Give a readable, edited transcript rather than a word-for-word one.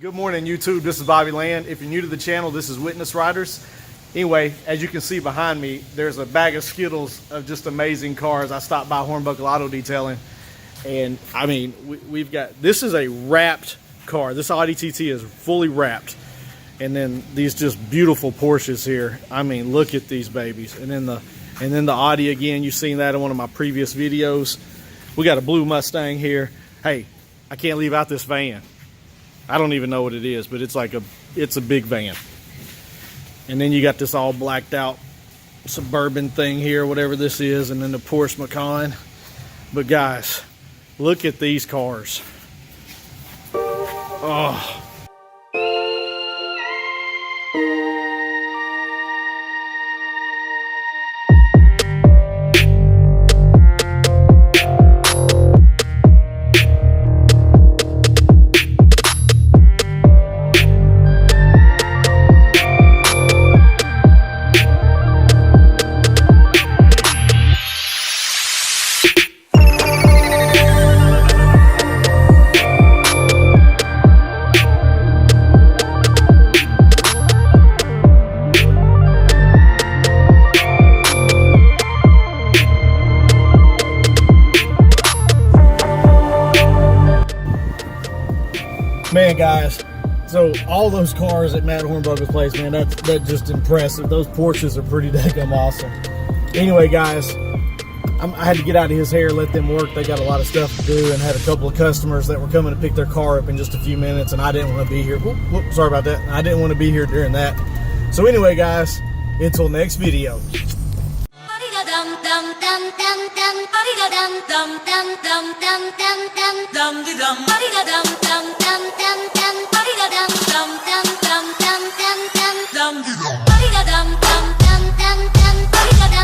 Good morning, YouTube. This is Bobby Land. If you're new to the channel, this is Witness Riders. Anyway, as you can see behind me, there's a bag of Skittles of just amazing cars. I stopped by Hornbuckle Auto Detailing, and I mean, we've got, this is a wrapped car. This Audi TT is fully wrapped. And then these just beautiful Porsches here. I mean, look at these babies. And then the Audi again. You've seen that in one of my previous videos. We got a blue Mustang here. Hey, I can't leave out this van. I don't even know what it is, but it's a big van. And then you got this all blacked out Suburban thing here, whatever this is, and then the Porsche Macan. But guys, look at these cars. Oh. Man, guys, so all those cars at Matt Hornbuckle's place, man, that's just impressive. Those Porsches are pretty daggum awesome. Anyway, guys, I had to get out of his hair, let them work. They got a lot of stuff to do, and had a couple of customers that were coming to pick their car up in just a few minutes, and I didn't want to be here. Whoop, sorry about that. I didn't want to be here during that. So anyway, guys, until next video. Dum